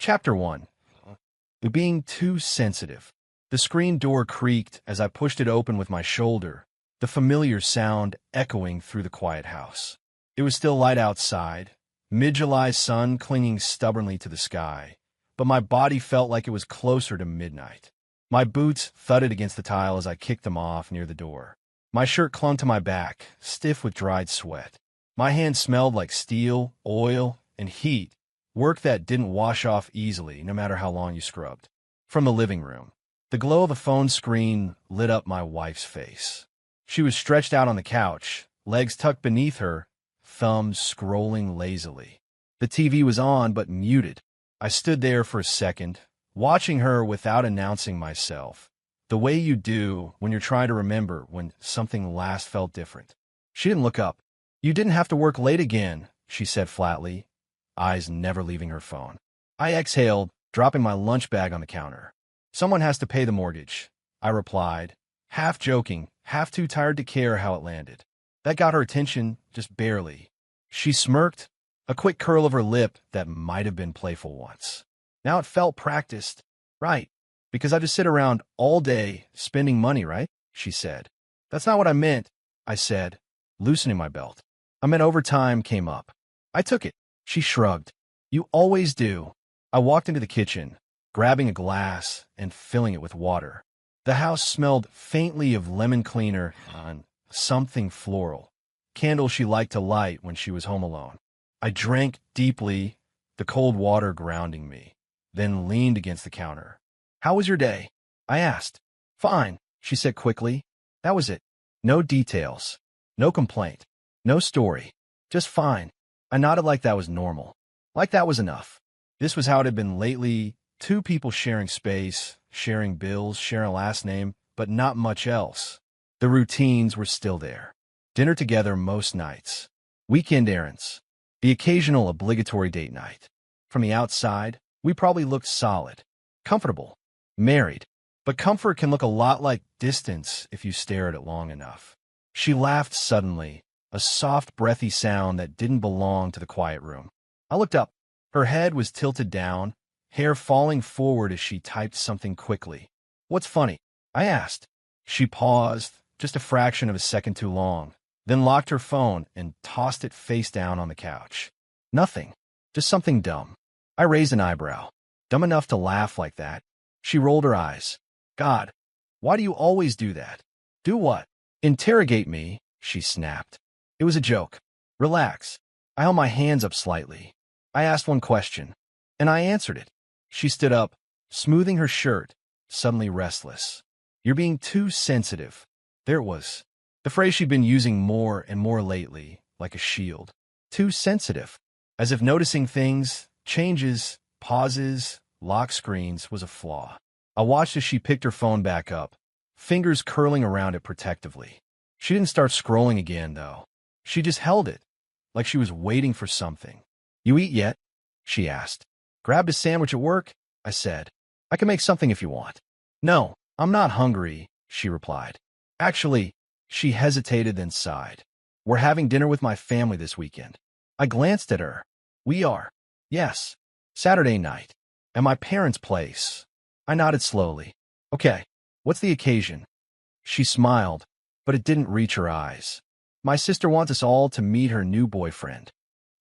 Chapter 1. Being too sensitive. The screen door creaked as I pushed it open with my shoulder, the familiar sound echoing through the quiet house. It was still light outside, mid-July sun clinging stubbornly to the sky, but my body felt like it was closer to midnight. My boots thudded against the tile as I kicked them off near the door. My shirt clung to my back, stiff with dried sweat. My hands smelled like steel, oil, and heat, work that didn't wash off easily no matter how long you scrubbed. From the living room, the glow of a phone screen lit up my wife's face. She was stretched out on the couch, legs tucked beneath her, thumbs scrolling lazily. The TV was on but muted. I stood there for a second, watching her without announcing myself, the way you do when you're trying to remember when something last felt different. She didn't look up. "You didn't have to work late again," she said flatly, eyes never leaving her phone. I exhaled, dropping my lunch bag on the counter. "Someone has to pay the mortgage," I replied, half joking, half too tired to care how it landed. That got her attention, just barely. She smirked, a quick curl of her lip that might have been playful once. Now it felt practiced. "Right, because I just sit around all day spending money, right?" she said. "That's not what I meant," I said, loosening my belt. "I meant overtime came up." I took it. She shrugged. "You always do." I walked into the kitchen, grabbing a glass and filling it with water. The house smelled faintly of lemon cleaner and something floral, candles she liked to light when she was home alone. I drank deeply, the cold water grounding me, then leaned against the counter. "How was your day?" I asked. "Fine," she said quickly. That was it. No details. No complaint. No story. Just fine. I nodded like that was normal. Like that was enough. This was how it had been lately. Two people sharing space, sharing bills, sharing a last name, but not much else. The routines were still there. Dinner together most nights. Weekend errands. The occasional obligatory date night. From the outside, we probably looked solid. Comfortable. Married. But comfort can look a lot like distance if you stare at it long enough. She laughed suddenly, a soft, breathy sound that didn't belong to the quiet room. I looked up. Her head was tilted down, hair falling forward as she typed something quickly. "What's funny?" I asked. She paused, just a fraction of a second too long, then locked her phone and tossed it face down on the couch. "Nothing. Just something dumb." I raised an eyebrow. "Dumb enough to laugh like that?" She rolled her eyes. "God, why do you always do that?" "Do what?" "Interrogate me," she snapped. It was a joke. "Relax." I held my hands up slightly. I asked one question, and I answered it. She stood up, smoothing her shirt, suddenly restless. "You're being too sensitive." There it was. The phrase she'd been using more and more lately, like a shield. Too sensitive. As if noticing things, changes, pauses, lock screens was a flaw. I watched as she picked her phone back up, fingers curling around it protectively. She didn't start scrolling again, though. She just held it, like she was waiting for something. "You eat yet?" she asked. "Grabbed a sandwich at work," I said. "I can make something if you want." "No, I'm not hungry," she replied. "Actually," she hesitated then sighed. "We're having dinner with my family this weekend." I glanced at her. "We are?" "Yes. Saturday night. At my parents' place." I nodded slowly. "Okay. What's the occasion?" She smiled, but it didn't reach her eyes. "My sister wants us all to meet her new boyfriend."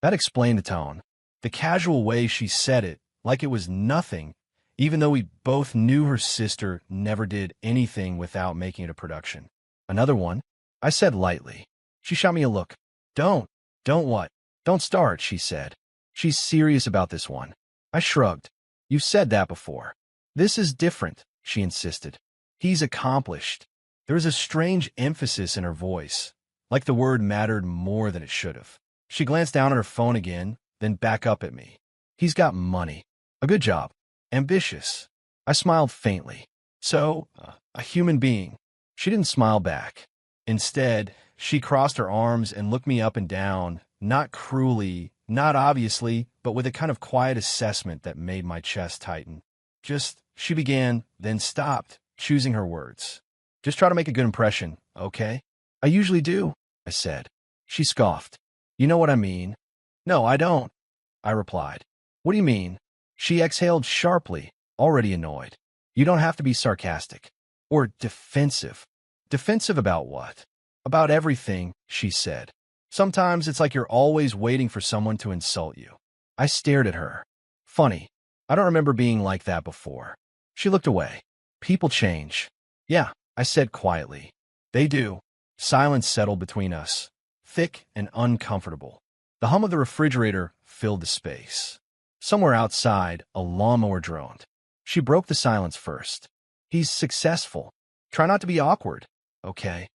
That explained the tone. The casual way she said it, like it was nothing, even though we both knew her sister never did anything without making it a production. "Another one?" I said lightly. She shot me a look. Don't what?" "Don't start," she said. "She's serious about this one." I shrugged. "You've said that before." "This is different," she insisted. "He's accomplished." There was a strange emphasis in her voice, like the word mattered more than it should have. She glanced down at her phone again, then back up at me. "He's got money. A good job. Ambitious." I smiled faintly. "So, a human being." She didn't smile back. Instead, she crossed her arms and looked me up and down, not cruelly, not obviously, but with a kind of quiet assessment that made my chest tighten. She began, then stopped, choosing her words. "Just try to make a good impression, okay?" "I usually do," I said. She scoffed. "You know what I mean." "No, I don't," I replied. "What do you mean?" She exhaled sharply, already annoyed. You don't have to be sarcastic. Or defensive. Defensive about what? About everything, she said. Sometimes it's like you're always waiting for someone to insult you. I stared at her. Funny. I don't remember being like that before. She looked away. People change. Yeah, I said quietly. They do. Silence settled between us, thick and uncomfortable. The hum of the refrigerator filled the space. Somewhere outside, a lawnmower droned. She broke the silence first. He's successful. Try not to be awkward, okay?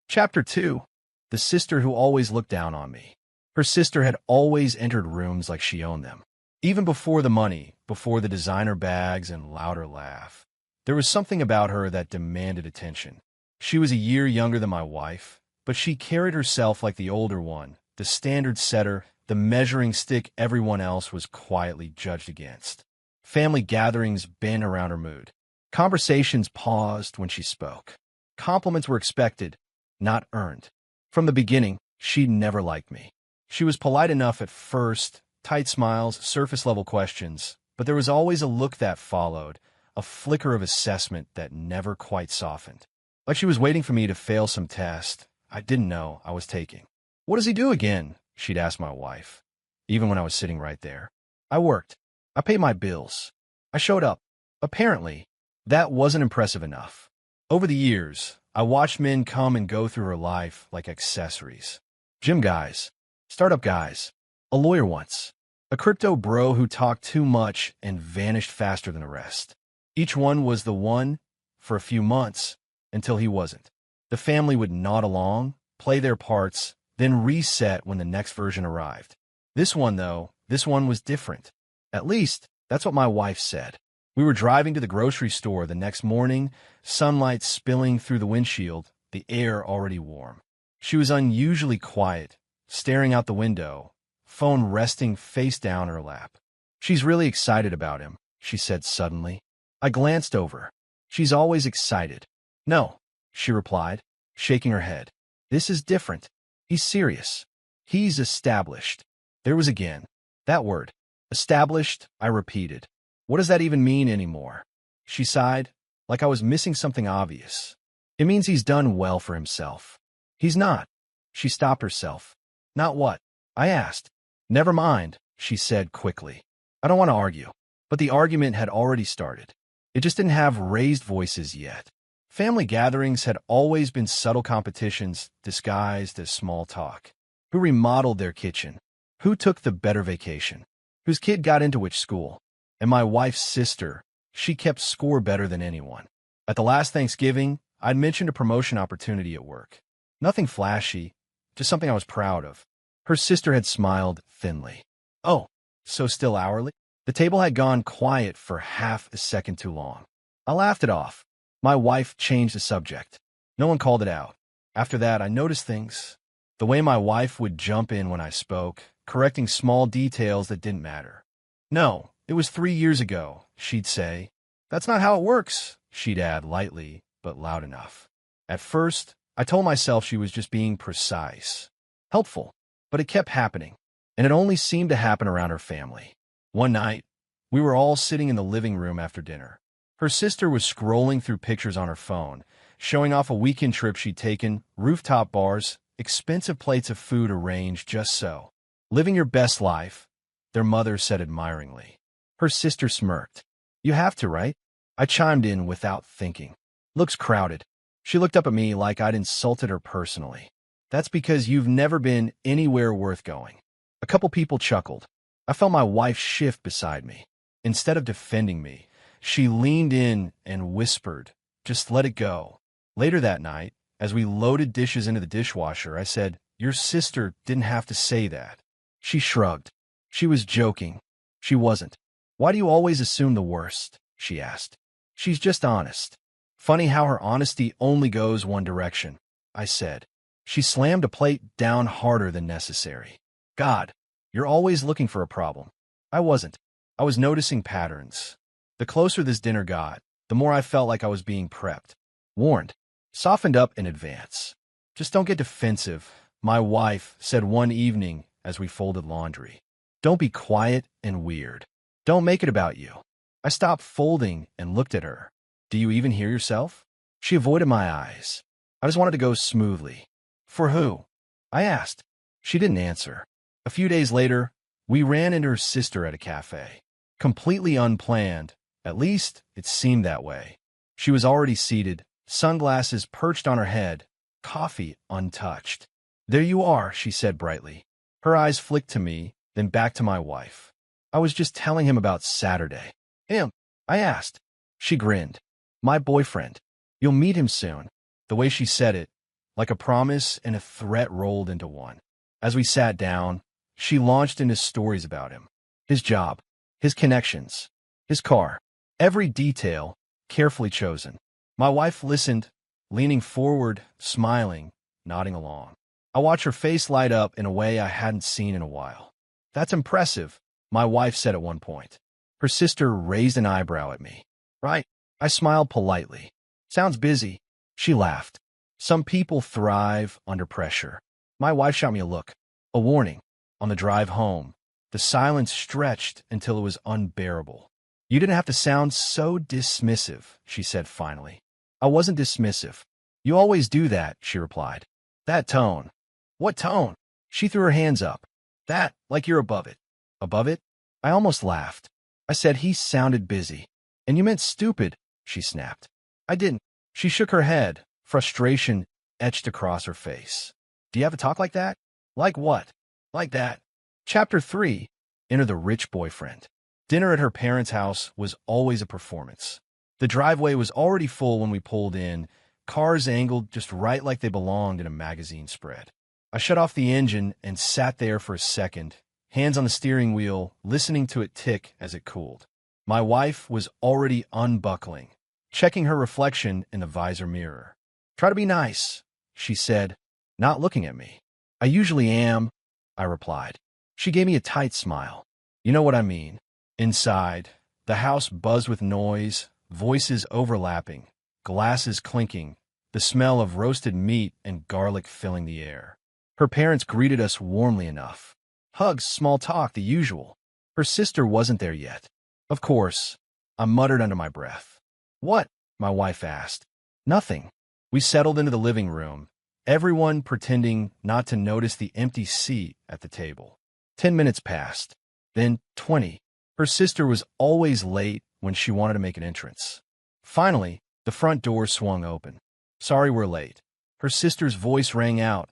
Chapter 2. The sister who always looked down on me. Her sister had always entered rooms like she owned them. Even before the money, before the designer bags and louder laugh. There was something about her that demanded attention. She was a year younger than my wife, but she carried herself like the older one, the standard setter, the measuring stick everyone else was quietly judged against. Family gatherings bent around her mood. Conversations paused when she spoke. Compliments were expected, not earned. From the beginning, she'd never liked me. She was polite enough at first, tight smiles, surface-level questions, but there was always a look that followed, a flicker of assessment that never quite softened. Like she was waiting for me to fail some test I didn't know I was taking. What does he do again? She'd ask my wife, even when I was sitting right there. I worked. I paid my bills. I showed up. Apparently, that wasn't impressive enough. Over the years, I watched men come and go through her life like accessories. Gym guys, startup guys, a lawyer once, a crypto bro who talked too much and vanished faster than the rest. Each one was the one for a few months until he wasn't. The family would nod along, play their parts, then reset when the next version arrived. This one was different. At least, that's what my wife said. We were driving to the grocery store the next morning, sunlight spilling through the windshield, the air already warm. She was unusually quiet, staring out the window, phone resting face down her lap. She's really excited about him, she said suddenly. I glanced over. She's always excited. No, she replied, shaking her head. This is different. He's serious. He's established. There was again. That word. Established, I repeated. What does that even mean anymore? She sighed, like I was missing something obvious. It means he's done well for himself. He's not. She stopped herself. Not what? I asked. Never mind, she said quickly. I don't want to argue. But the argument had already started. It just didn't have raised voices yet. Family gatherings had always been subtle competitions disguised as small talk. Who remodeled their kitchen? Who took the better vacation? Whose kid got into which school? And my wife's sister, she kept score better than anyone. At the last Thanksgiving, I'd mentioned a promotion opportunity at work. Nothing flashy, just something I was proud of. Her sister had smiled thinly. Oh, so still hourly? The table had gone quiet for half a second too long. I laughed it off. My wife changed the subject. No one called it out. After that, I noticed things. The way my wife would jump in when I spoke, correcting small details that didn't matter. No, it was 3 years ago, she'd say. That's not how it works, she'd add lightly, but loud enough. At first, I told myself she was just being precise. Helpful, but it kept happening, and it only seemed to happen around her family. One night, we were all sitting in the living room after dinner. Her sister was scrolling through pictures on her phone, showing off a weekend trip she'd taken, rooftop bars, expensive plates of food arranged just so. Living your best life, their mother said admiringly. Her sister smirked. You have to, right? I chimed in without thinking. Looks crowded. She looked up at me like I'd insulted her personally. That's because you've never been anywhere worth going. A couple people chuckled. I felt my wife shift beside me. Instead of defending me, she leaned in and whispered, just let it go. Later that night, as we loaded dishes into the dishwasher, I said, your sister didn't have to say that. She shrugged. She was joking. She wasn't. Why do you always assume the worst? She asked. She's just honest. Funny how her honesty only goes one direction, I said. She slammed a plate down harder than necessary. God, you're always looking for a problem. I wasn't. I was noticing patterns. The closer this dinner got, the more I felt like I was being prepped, warned, softened up in advance. Just don't get defensive, my wife said one evening as we folded laundry. Don't be quiet and weird. Don't make it about you. I stopped folding and looked at her. Do you even hear yourself? She avoided my eyes. I just wanted to go smoothly. For who? I asked. She didn't answer. A few days later, we ran into her sister at a cafe. Completely unplanned. At least, it seemed that way. She was already seated, sunglasses perched on her head, coffee untouched. There you are, she said brightly. Her eyes flicked to me, then back to my wife. I was just telling him about Saturday. Him? I asked. She grinned. My boyfriend. You'll meet him soon. The way she said it, like a promise and a threat rolled into one. As we sat down, she launched into stories about him. His job, his connections, his car. Every detail, carefully chosen. My wife listened, leaning forward, smiling, nodding along. I watched her face light up in a way I hadn't seen in a while. That's impressive, my wife said at one point. Her sister raised an eyebrow at me. Right? I smiled politely. Sounds busy. She laughed. Some people thrive under pressure. My wife shot me a look. A warning. On the drive home, the silence stretched until it was unbearable. You didn't have to sound so dismissive, she said finally. I wasn't dismissive. You always do that, she replied. That tone. What tone? She threw her hands up. That, like you're above it. Above it? I almost laughed. I said he sounded busy. And you meant stupid, she snapped. I didn't. She shook her head, frustration etched across her face. Do you have a talk like that? Like what? Like that. Chapter 3. Enter the rich boyfriend. Dinner at her parents' house was always a performance. The driveway was already full when we pulled in, cars angled just right like they belonged in a magazine spread. I shut off the engine and sat there for a second, hands on the steering wheel, listening to it tick as it cooled. My wife was already unbuckling, checking her reflection in the visor mirror. Try to be nice, she said, not looking at me. I usually am, I replied. She gave me a tight smile. You know what I mean. Inside, the house buzzed with noise, voices overlapping, glasses clinking, the smell of roasted meat and garlic filling the air. Her parents greeted us warmly enough. Hugs, small talk, the usual. Her sister wasn't there yet. Of course, I muttered under my breath. What? My wife asked. Nothing. We settled into the living room, everyone pretending not to notice the empty seat at the table. 10 minutes passed, then 20. Her sister was always late when she wanted to make an entrance. Finally, the front door swung open. Sorry we're late. Her sister's voice rang out,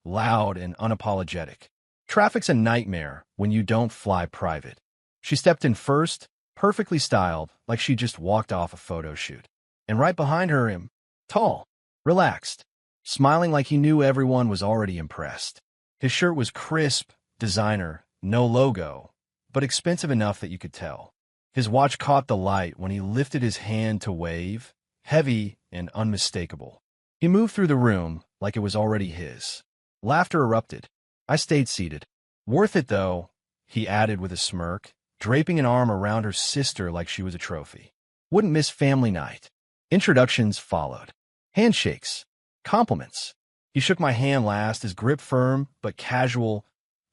loud and unapologetic. Traffic's a nightmare when you don't fly private. She stepped in first, perfectly styled, like she just walked off a photo shoot. And right behind her, him, tall, relaxed, smiling like he knew everyone was already impressed. His shirt was crisp, designer, no logo, but expensive enough that you could tell. His watch caught the light when he lifted his hand to wave, heavy and unmistakable. He moved through the room like it was already his. Laughter erupted. I stayed seated. Worth it, though, he added with a smirk, draping an arm around her sister like she was a trophy. Wouldn't miss family night. Introductions followed. Handshakes. Compliments. He shook my hand last, his grip firm but casual,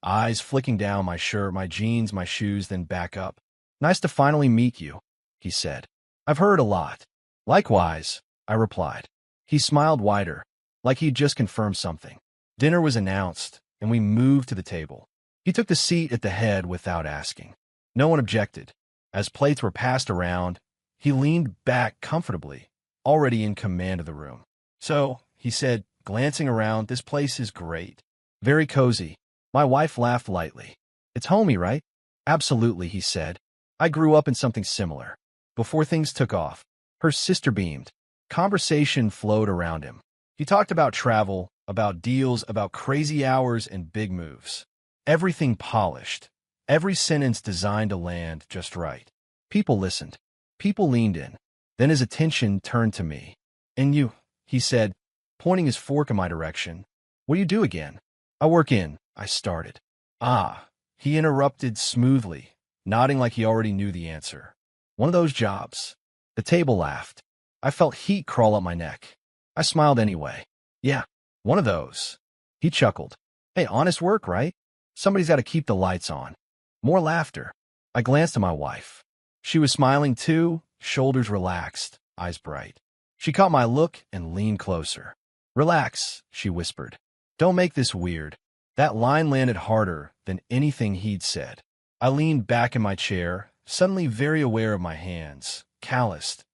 eyes flicking down my shirt, my jeans, my shoes, then back up. Nice to finally meet you, he said. I've heard a lot. Likewise, I replied. He smiled wider, like he'd just confirmed something. Dinner was announced, and we moved to the table. He took the seat at the head without asking. No one objected. As plates were passed around, he leaned back comfortably, already in command of the room. So, he said, glancing around, this place is great. Very cozy. My wife laughed lightly. It's homey, right? Absolutely, he said. I grew up in something similar. Before things took off, her sister beamed. Conversation flowed around him. He talked about travel, about deals, about crazy hours and big moves. Everything polished. Every sentence designed to land just right. People listened. People leaned in. Then his attention turned to me. And you, he said, pointing his fork in my direction. What do you do again? I work in, I started. Ah, he interrupted smoothly, nodding like he already knew the answer. One of those jobs. The table laughed. I felt heat crawl up my neck. I smiled anyway. Yeah, one of those. He chuckled. Hey, honest work, right? Somebody's got to keep the lights on. More laughter. I glanced at my wife. She was smiling too, shoulders relaxed, eyes bright. She caught my look and leaned closer. "Relax," she whispered. "Don't make this weird." That line landed harder than anything he'd said. I leaned back in my chair, suddenly very aware of my hands, calloused,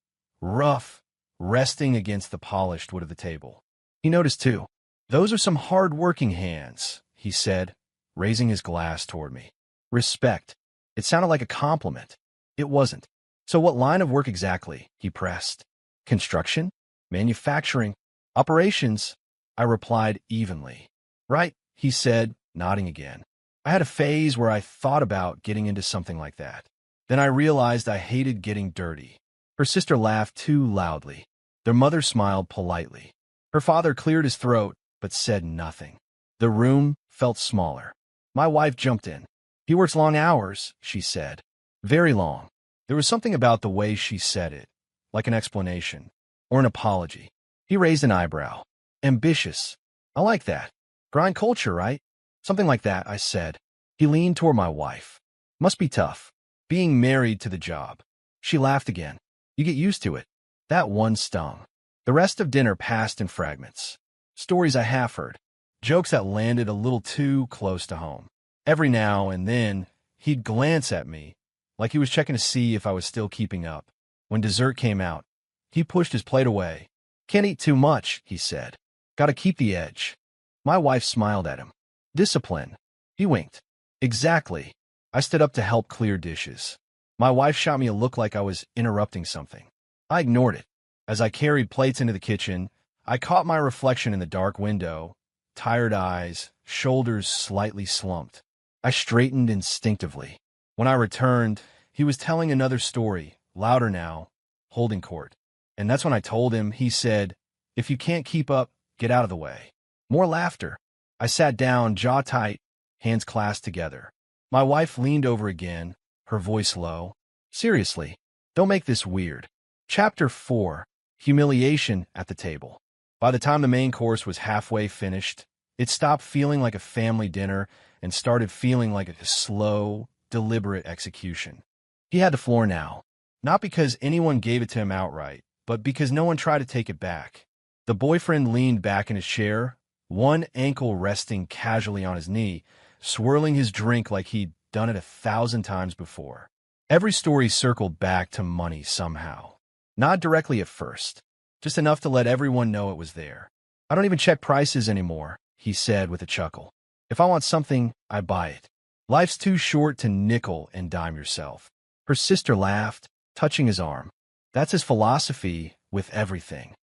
rough, resting against the polished wood of the table. He noticed too. "Those are some hard-working hands," he said, raising his glass toward me. "Respect." It sounded like a compliment. It wasn't. "So what line of work exactly?" he pressed. "Construction? Manufacturing? Operations?" I replied evenly. "Right," he said, nodding again. I had a phase where I thought about getting into something like that. Then I realized I hated getting dirty. Her sister laughed too loudly. Their mother smiled politely. Her father cleared his throat, but said nothing. The room felt smaller. My wife jumped in. "He works long hours," she said. "Very long." There was something about the way she said it, like an explanation, or an apology. He raised an eyebrow. "Ambitious. I like that. Grind culture, right?" "Something like that," I said. He leaned toward my wife. "Must be tough, being married to the job." She laughed again. "You get used to it." That one stung. The rest of dinner passed in fragments. Stories I half heard. Jokes that landed a little too close to home. Every now and then, he'd glance at me, like he was checking to see if I was still keeping up. When dessert came out, he pushed his plate away. "Can't eat too much," he said. "Gotta keep the edge." My wife smiled at him. "Discipline." He winked. "Exactly." I stood up to help clear dishes. My wife shot me a look like I was interrupting something. I ignored it. As I carried plates into the kitchen, I caught my reflection in the dark window, tired eyes, shoulders slightly slumped. I straightened instinctively. When I returned, he was telling another story, louder now, holding court. And that's when I told him. He said, "If you can't keep up, get out of the way." More laughter. I sat down, jaw tight, hands clasped together. My wife leaned over again, her voice low. "Seriously, don't make this weird." Chapter 4. Humiliation at the table. By the time the main course was halfway finished, it stopped feeling like a family dinner and started feeling like a slow, deliberate execution. He had the floor now, not because anyone gave it to him outright, but because no one tried to take it back. The boyfriend leaned back in his chair, one ankle resting casually on his knee, swirling his drink like he'd done it 1,000 times before. Every story circled back to money somehow. Not directly at first, just enough to let everyone know it was there. "I don't even check prices anymore," he said with a chuckle. "If I want something, I buy it. Life's too short to nickel and dime yourself." Her sister laughed, touching his arm. "That's his philosophy with everything."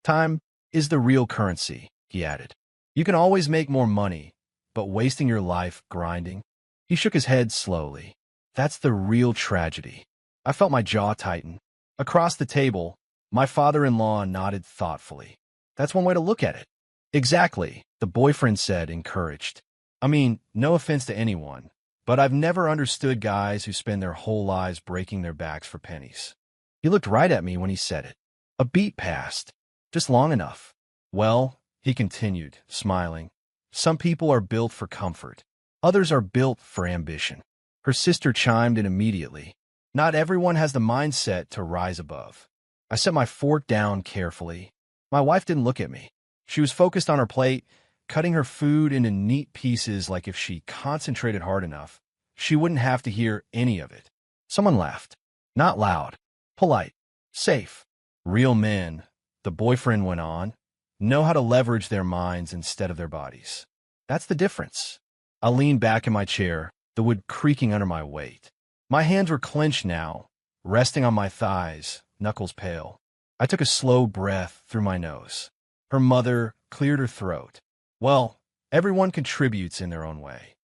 "Time is the real currency," he added. "You can always make more money, but wasting your life grinding?" He shook his head slowly. "That's the real tragedy." I felt my jaw tighten. Across the table, my father-in-law nodded thoughtfully. "That's one way to look at it." "Exactly," the boyfriend said, encouraged. "I mean, no offense to anyone, but I've never understood guys who spend their whole lives breaking their backs for pennies." He looked right at me when he said it. A beat passed, just long enough. "Well," he continued, smiling, "some people are built for comfort. Others are built for ambition." Her sister chimed in immediately. "Not everyone has the mindset to rise above." I set my fork down carefully. My wife didn't look at me. She was focused on her plate, cutting her food into neat pieces like if she concentrated hard enough, she wouldn't have to hear any of it. Someone laughed. Not loud, polite, safe. "Real men," the boyfriend went on, "know how to leverage their minds instead of their bodies. That's the difference." I leaned back in my chair, the wood creaking under my weight. My hands were clenched now, resting on my thighs, knuckles pale. I took a slow breath through my nose. Her mother cleared her throat. "Well, everyone contributes in their own way."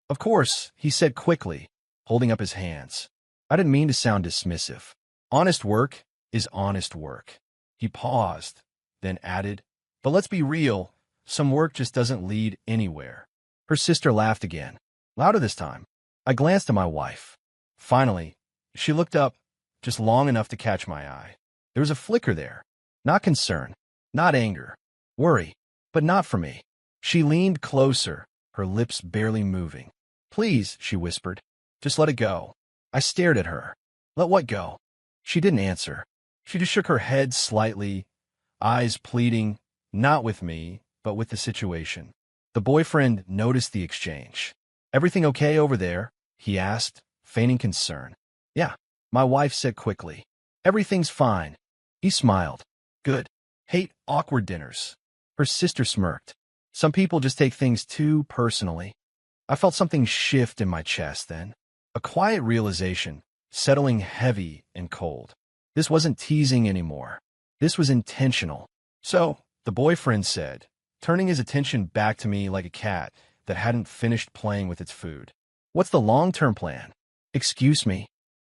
"Of course," he said quickly, holding up his hands. I didn't mean to sound dismissive. Honest work is honest work. He paused, then added, "But let's be real, some work just doesn't lead anywhere." Her sister laughed again, louder this time. I glanced at my wife. Finally, she looked up, just long enough to catch my eye. There was a flicker there. Not concern, not anger, worry, but not for me. She leaned closer, her lips barely moving. "Please," she whispered, "just let it go." I stared at her. Let what go? She didn't answer. She just shook her head slightly, eyes pleading, not with me, but with the situation. The boyfriend noticed the exchange. Everything okay over there? He asked, feigning concern. Yeah, my wife said quickly. Everything's fine. He smiled. Good. Hate awkward dinners. Her sister smirked. Some people just take things too personally. I felt something shift in my chest then. A quiet realization, settling heavy and cold. This wasn't teasing anymore. This was intentional. So, the boyfriend said, turning his attention back to me like a cat that hadn't finished playing with its food. What's the long-term plan? Excuse me,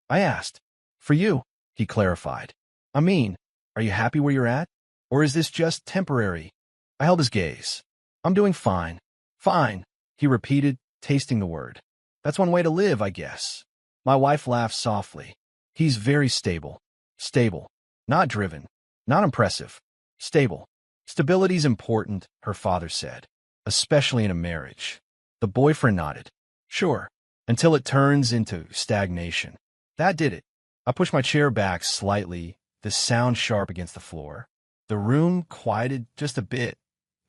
I asked. For you, he clarified. I mean, are you happy where you're at? Or is this just temporary? I held his gaze. I'm doing fine. Fine, he repeated, tasting the word. That's one way to live, I guess. My wife laughed softly. He's very stable. Stable. Not driven. Not impressive. Stable. Stability's important, her father said. Especially in a marriage. The boyfriend nodded. Sure. Until it turns into stagnation. That did it. I pushed my chair back slightly, the sound sharp against the floor. The room quieted just a bit.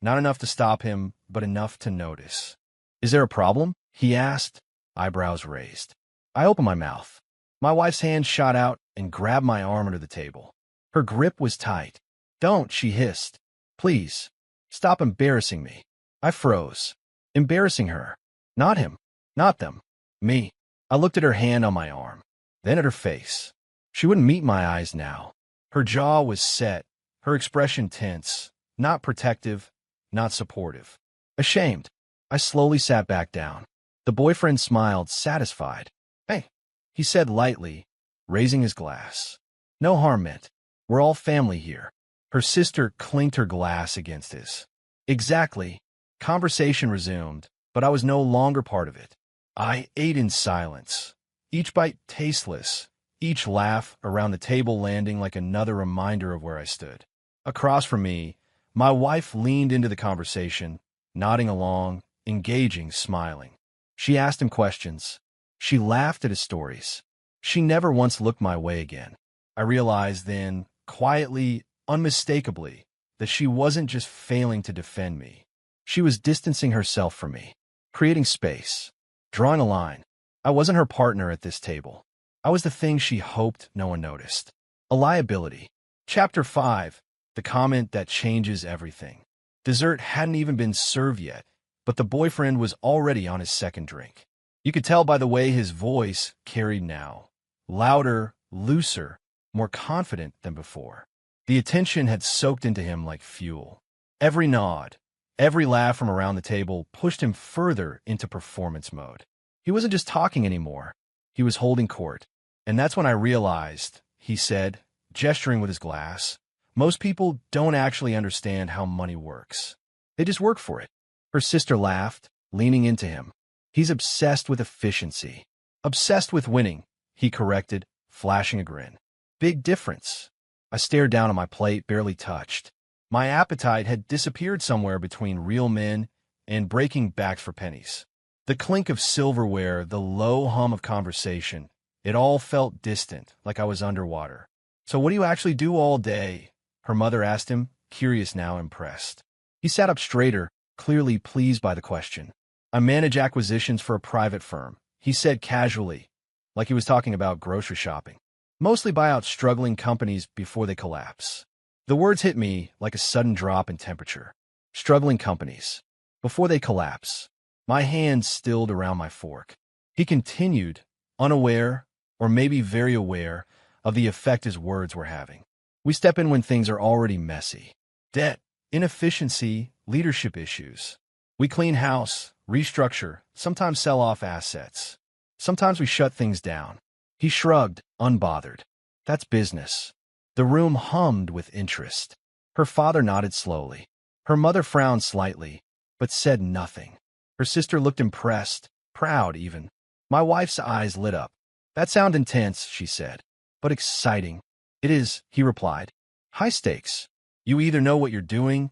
Not enough to stop him, but enough to notice. Is there a problem? He asked, eyebrows raised. I opened my mouth. My wife's hand shot out and grabbed my arm under the table. Her grip was tight. Don't, she hissed. Please, stop embarrassing me. I froze. Embarrassing her. Not him. Not them. Me. I looked at her hand on my arm, then at her face. She wouldn't meet my eyes now. Her jaw was set, her expression tense, not protective, not supportive. Ashamed. I slowly sat back down. The boyfriend smiled, satisfied. Hey, he said lightly, raising his glass. No harm meant. We're all family here. Her sister clinked her glass against his. Exactly. Conversation resumed, but I was no longer part of it. I ate in silence, each bite tasteless, each laugh around the table landing like another reminder of where I stood. Across from me, my wife leaned into the conversation, nodding along, engaging, smiling. She asked him questions. She laughed at his stories. She never once looked my way again. I realized then, quietly, unmistakably, that she wasn't just failing to defend me. She was distancing herself from me, creating space, drawing a line. I wasn't her partner at this table. I was the thing she hoped no one noticed. A liability. Chapter 5, the comment that changes everything. Dessert hadn't even been served yet, but the boyfriend was already on his second drink. You could tell by the way his voice carried now. Louder, looser, more confident than before. The attention had soaked into him like fuel. Every nod, every laugh from around the table pushed him further into performance mode. He wasn't just talking anymore. He was holding court. And that's when I realized, he said, gesturing with his glass, most people don't actually understand how money works. They just work for it. Her sister laughed, leaning into him. He's obsessed with efficiency. Obsessed with winning, he corrected, flashing a grin. Big difference. I stared down on my plate, barely touched. My appetite had disappeared somewhere between real men and breaking backs for pennies. The clink of silverware, the low hum of conversation, it all felt distant, like I was underwater. So what do you actually do all day? Her mother asked him, curious now, impressed. He sat up straighter, clearly pleased by the question. I manage acquisitions for a private firm, he said casually, like he was talking about grocery shopping. Mostly buy out struggling companies before they collapse. The words hit me like a sudden drop in temperature. Struggling companies. Before they collapse. My hand stilled around my fork. He continued, unaware, or maybe very aware, of the effect his words were having. We step in when things are already messy. Debt, inefficiency, leadership issues. We clean house, restructure, sometimes sell off assets. Sometimes we shut things down. He shrugged, unbothered. That's business. The room hummed with interest. Her father nodded slowly. Her mother frowned slightly, but said nothing. Her sister looked impressed, proud even. My wife's eyes lit up. That sounds intense, she said, but exciting. It is, he replied. High stakes. You either know what you're doing,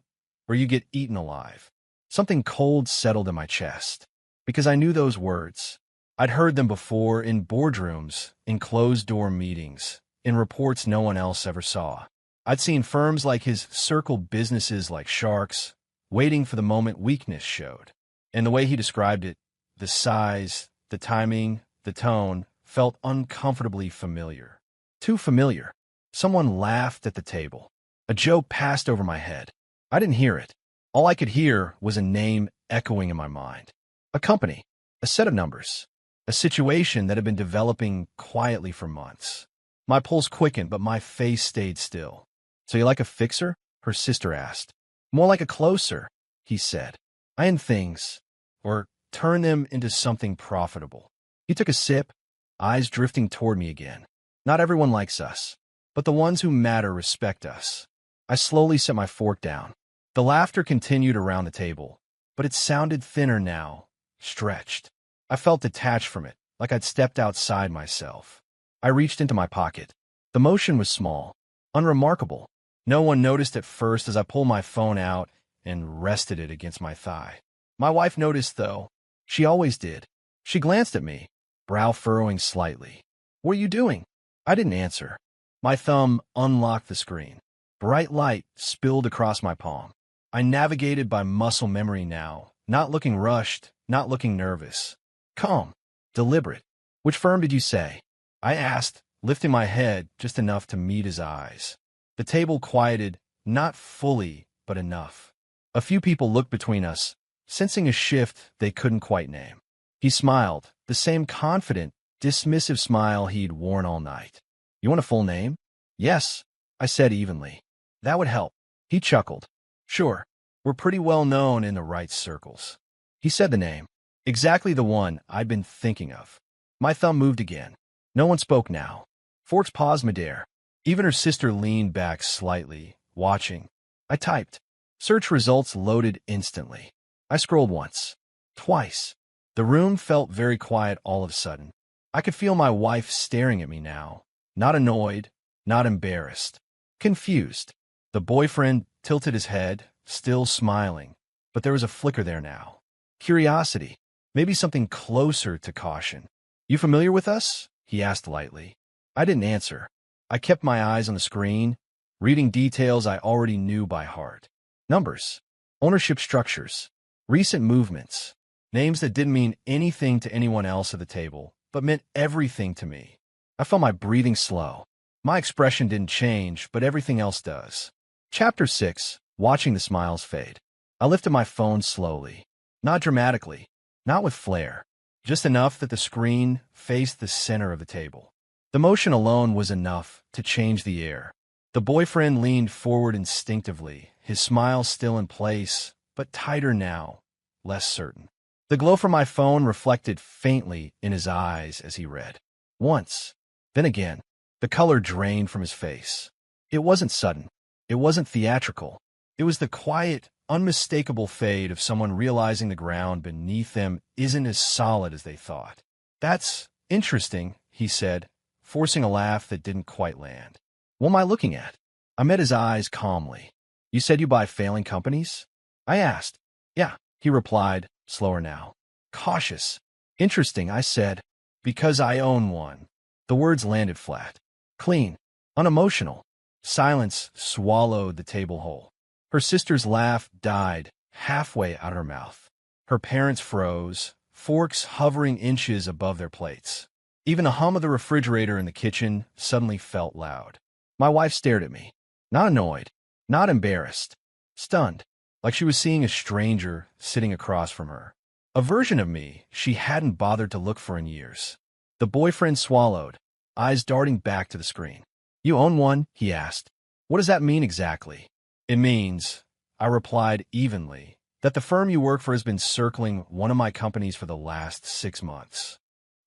or you get eaten alive. Something cold settled in my chest, because I knew those words. I'd heard them before in boardrooms, in closed-door meetings, in reports no one else ever saw. I'd seen firms like his circle businesses like sharks, waiting for the moment weakness showed. And the way he described it, the size, the timing, the tone, felt uncomfortably familiar. Too familiar. Someone laughed at the table. A joke passed over my head. I didn't hear it. All I could hear was a name echoing in my mind. A company. A set of numbers. A situation that had been developing quietly for months. My pulse quickened, but my face stayed still. "So you like a fixer?" her sister asked. "More like a closer," he said. "I end things, or turn them into something profitable." He took a sip, eyes drifting toward me again. "Not everyone likes us, but the ones who matter respect us." I slowly set my fork down. The laughter continued around the table, but it sounded thinner now, stretched. I felt detached from it, like I'd stepped outside myself. I reached into my pocket. The motion was small, unremarkable. No one noticed at first as I pulled my phone out and rested it against my thigh. My wife noticed, though. She always did. She glanced at me, brow furrowing slightly. "What are you doing?" I didn't answer. My thumb unlocked the screen. Bright light spilled across my palm. I navigated by muscle memory now, not looking rushed, not looking nervous. Calm, deliberate. "Which firm did you say?" I asked, lifting my head just enough to meet his eyes. The table quieted, not fully, but enough. A few people looked between us, sensing a shift they couldn't quite name. He smiled, the same confident, dismissive smile he'd worn all night. "You want a full name?" "Yes," I said evenly. "That would help." He chuckled. "Sure, we're pretty well known in the right circles." He said the name. Exactly the one I'd been thinking of. My thumb moved again. No one spoke now. Forks paused midair. Even her sister leaned back slightly, watching. I typed. Search results loaded instantly. I scrolled once. Twice. The room felt very quiet all of a sudden. I could feel my wife staring at me now. Not annoyed, not embarrassed. Confused. The boyfriend tilted his head, still smiling. But there was a flicker there now. Curiosity. Maybe something closer to caution. "You familiar with us?" he asked lightly. I didn't answer. I kept my eyes on the screen, reading details I already knew by heart. Numbers. Ownership structures. Recent movements. Names that didn't mean anything to anyone else at the table, but meant everything to me. I felt my breathing slow. My expression didn't change, but everything else does. Chapter 6. Watching the smiles fade. I lifted my phone slowly. Not dramatically. Not with flair. Just enough that the screen faced the center of the table. The motion alone was enough to change the air. The boyfriend leaned forward instinctively, his smile still in place, but tighter now, less certain. The glow from my phone reflected faintly in his eyes as he read. Once, then again, the color drained from his face. It wasn't sudden. It wasn't theatrical. It was the quiet, unmistakable fade of someone realizing the ground beneath them isn't as solid as they thought. "That's interesting," he said, forcing a laugh that didn't quite land. "What am I looking at?" I met his eyes calmly. "You said you buy failing companies?" I asked. "Yeah," he replied, slower now. Cautious. "Interesting," I said, "because I own one." The words landed flat. Clean. Unemotional. Silence swallowed the table whole. Her sister's laugh died halfway out her mouth. Her parents froze, forks hovering inches above their plates. Even the hum of the refrigerator in the kitchen suddenly felt loud. My wife stared at me. Not annoyed, not embarrassed. Stunned, like she was seeing a stranger sitting across from her. A version of me she hadn't bothered to look for in years. The boyfriend swallowed, eyes darting back to the screen. "You own one?" he asked. "What does that mean exactly?" "It means," I replied evenly, "that the firm you work for has been circling one of my companies for the last 6 months.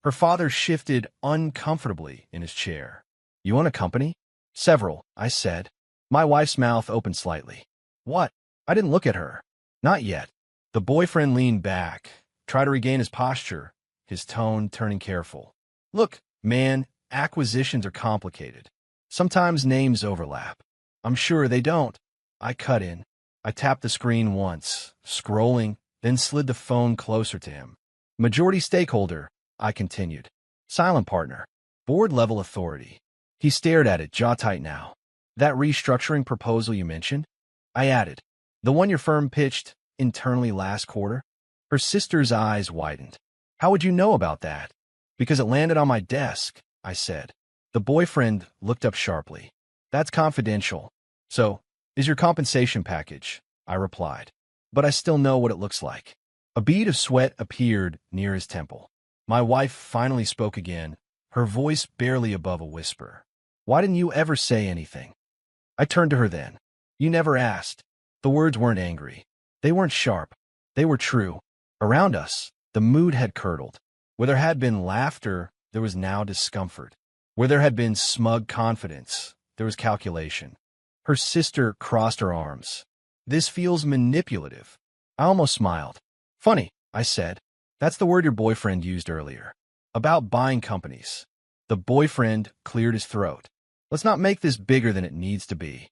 Her father shifted uncomfortably in his chair. "You own a company?" "Several," I said. My wife's mouth opened slightly. "What?" I didn't look at her. "Not yet." The boyfriend leaned back, tried to regain his posture, his tone turning careful. "Look, man, acquisitions are complicated. Sometimes names overlap. I'm sure they don't." I cut in. I tapped the screen once, scrolling, then slid the phone closer to him. "Majority stakeholder," I continued. Silent partner. Board-level authority. He stared at it, jaw tight now. That restructuring proposal you mentioned? I added. The one your firm pitched internally last quarter? Her sister's eyes widened. How would you know about that? Because it landed on my desk, I said. The boyfriend looked up sharply. That's confidential. So, is your compensation package, I replied. But I still know what it looks like. A bead of sweat appeared near his temple. My wife finally spoke again, her voice barely above a whisper. Why didn't you ever say anything? I turned to her then. You never asked. The words weren't angry. They weren't sharp. They were true. Around us, the mood had curdled. Where there had been laughter, there was now discomfort. Where there had been smug confidence, there was calculation. Her sister crossed her arms. This feels manipulative. I almost smiled. Funny, I said. That's the word your boyfriend used earlier. About buying companies. The boyfriend cleared his throat. Let's not make this bigger than it needs to be.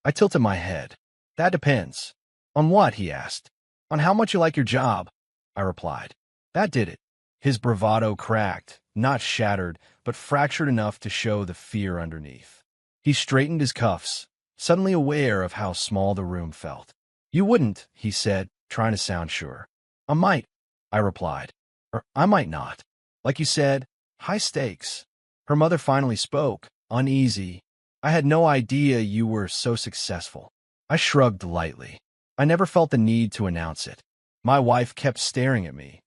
I tilted my head. That depends. On what, he asked. On how much you like your job, I replied. That did it. His bravado cracked, not shattered, but fractured enough to show the fear underneath. He straightened his cuffs, suddenly aware of how small the room felt. You wouldn't, he said, trying to sound sure. I might, I replied. Or I might not. Like you said, high stakes. Her mother finally spoke, uneasy. I had no idea you were so successful. I shrugged lightly. I never felt the need to announce it. My wife kept staring at me,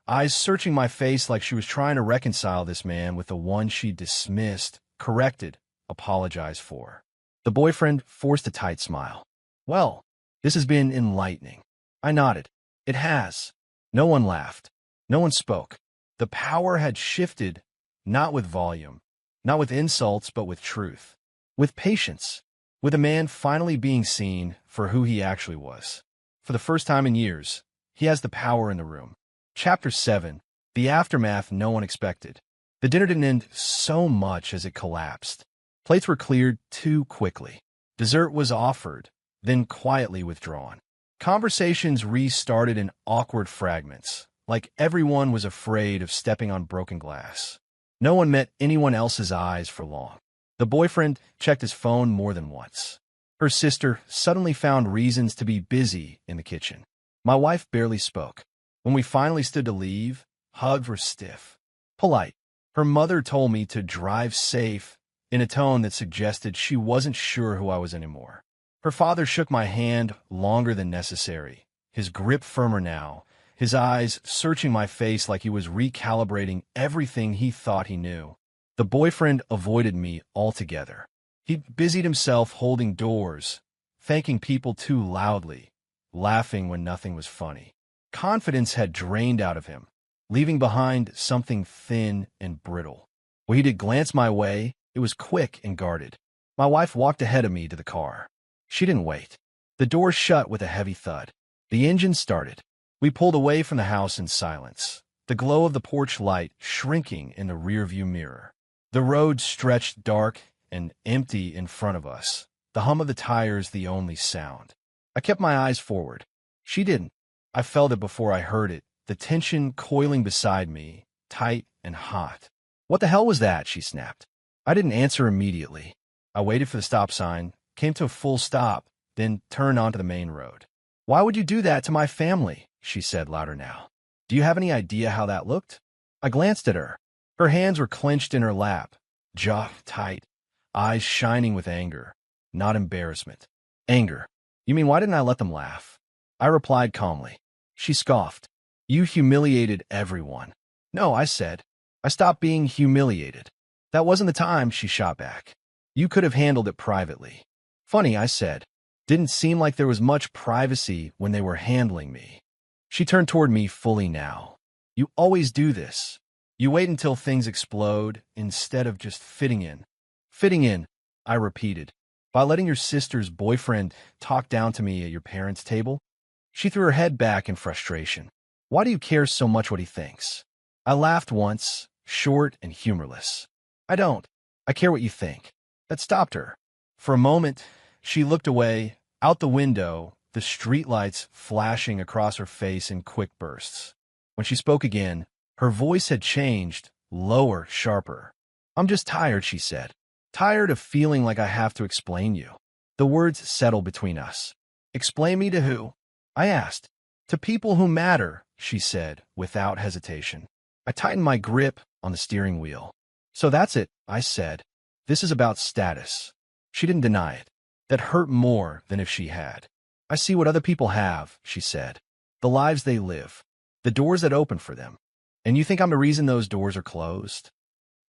eyes searching my face like she was trying to reconcile this man with the one she dismissed, corrected, apologized for. The boyfriend forced a tight smile. Well, this has been enlightening. I nodded. It has. No one laughed. No one spoke. The power had shifted, not with volume, not with insults, but with truth, with patience, with a man finally being seen for who he actually was. For the first time in years, he has the power in the room. Chapter 7. The aftermath no one expected. The dinner didn't end so much as it collapsed. Plates were cleared too quickly. Dessert was offered, then quietly withdrawn. Conversations restarted in awkward fragments, like everyone was afraid of stepping on broken glass. No one met anyone else's eyes for long. The boyfriend checked his phone more than once. Her sister suddenly found reasons to be busy in the kitchen. My wife barely spoke. When we finally stood to leave, hugs were stiff, polite. Her mother told me to drive safe in a tone that suggested she wasn't sure who I was anymore. Her father shook my hand longer than necessary, his grip firmer now, his eyes searching my face like he was recalibrating everything he thought he knew. The boyfriend avoided me altogether. He busied himself holding doors, thanking people too loudly, laughing when nothing was funny. Confidence had drained out of him, leaving behind something thin and brittle. When he did glance my way, it was quick and guarded. My wife walked ahead of me to the car. She didn't wait. The door shut with a heavy thud. The engine started. We pulled away from the house in silence, the glow of the porch light shrinking in the rearview mirror. The road stretched dark and empty in front of us, the hum of the tires the only sound. I kept my eyes forward. She didn't. I felt it before I heard it, the tension coiling beside me, tight and hot. What the hell was that? She snapped. I didn't answer immediately. I waited for the stop sign, came to a full stop, then turned onto the main road. Why would you do that to my family? She said louder now. Do you have any idea how that looked? I glanced at her. Her hands were clenched in her lap, jaw tight, eyes shining with anger, not embarrassment. Anger. You mean why didn't I let them laugh? I replied calmly. She scoffed. You humiliated everyone. No, I said. I stopped being humiliated. That wasn't the time, she shot back. You could have handled it privately. Funny, I said. Didn't seem like there was much privacy when they were handling me. She turned toward me fully now. You always do this. You wait until things explode instead of just fitting in. Fitting in, I repeated. By letting your sister's boyfriend talk down to me at your parents' table? She threw her head back in frustration. Why do you care so much what he thinks? I laughed once, short and humorless. I don't. I care what you think. That stopped her. For a moment, she looked away, out the window, the streetlights flashing across her face in quick bursts. When she spoke again, Her voice had changed, lower, sharper. "I'm just tired," she said. "Tired of feeling like I have to explain you." The words settled between us. "Explain me to who?" I asked. "To people who matter," she said, without hesitation. I tightened my grip on the steering wheel. "So that's it," I said. "This is about status." She didn't deny it. That hurt more than if she had. "I see what other people have," she said. "The lives they live. The doors that open for them. And you think I'm the reason those doors are closed?"